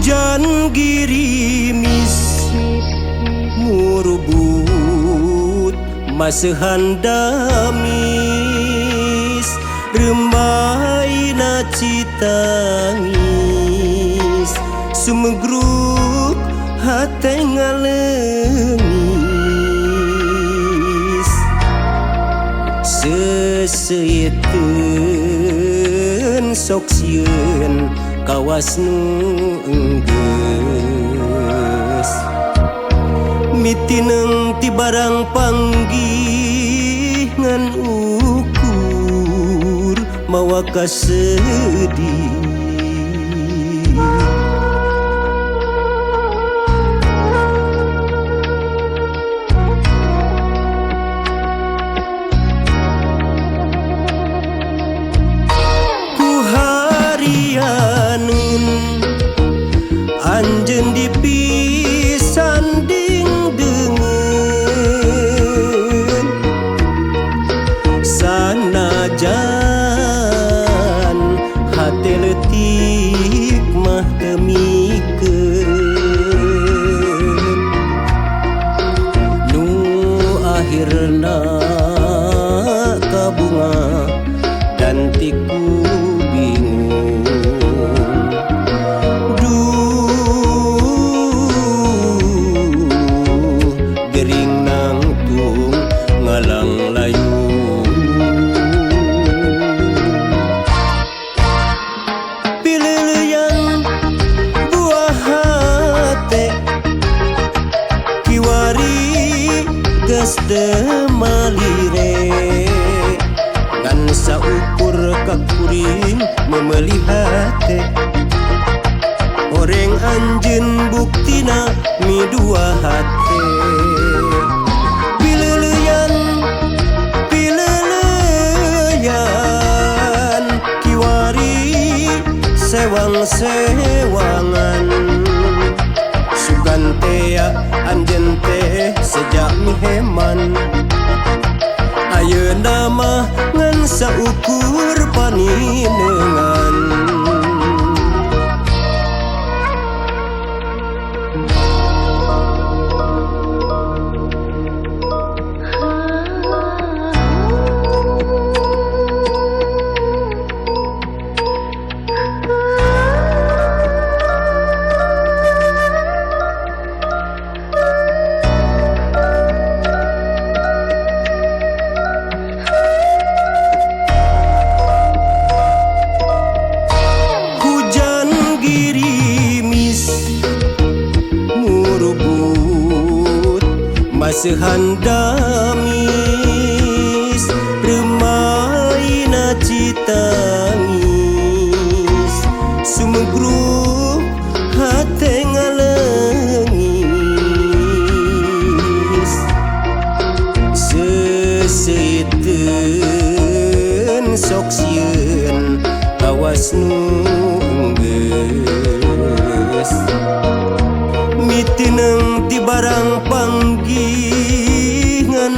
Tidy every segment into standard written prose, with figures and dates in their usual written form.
Hujan girimis murubut masehan damis remaina citangis sumegruk hate ngalengis seseyeun sok sieun kawas nu enggeus mitineng ti barang panggih ngan ukur mawa kasedih anjeun dipisan dingdeungeun sanajan hate leutik mah teu mikeun nu akhirna kabunga dan tiku demalire kan saukur kakuring memelihat orang anjeun buktina mi dua hate pileleyan kiwari sewang-sewangan sugantea anjeun teh sejak miheman ayeuna mah ngan saukur paninengan masehan damis remaina citangis sumegruk hate ngalengis seseueun sok sieun kawas nu enggeus mitineng ti barang panggih ngan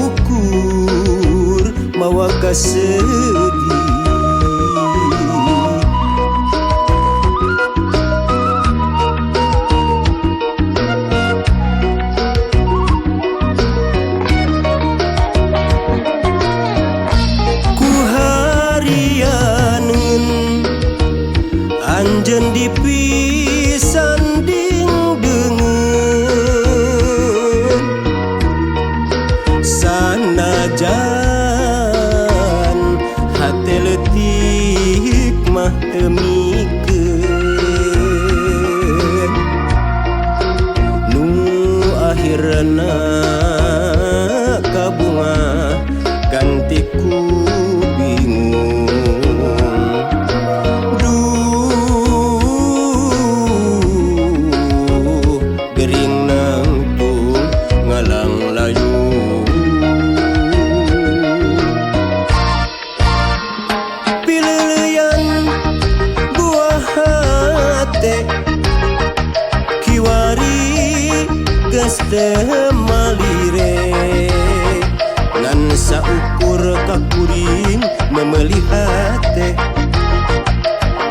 ukur mawa kasedih ku harianeun anjeun dipisan sanajan hate leutik mah teu mikeun nu akhirna kabunga ganti ku bingung gering nangtung ngalang layu kiwari geus teu malire ngan saukur kakuring memelihat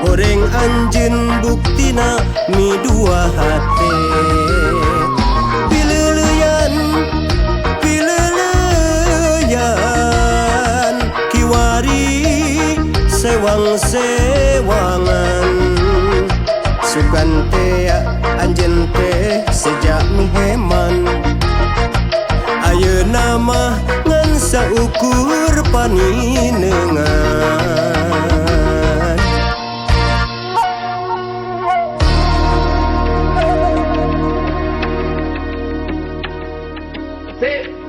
horeng anjeun buktina mi hate pileleyan kiwari sewang-sewangan sukante anjen teh sejak miheman ayeuna mah ngan saukur paninengan Sí.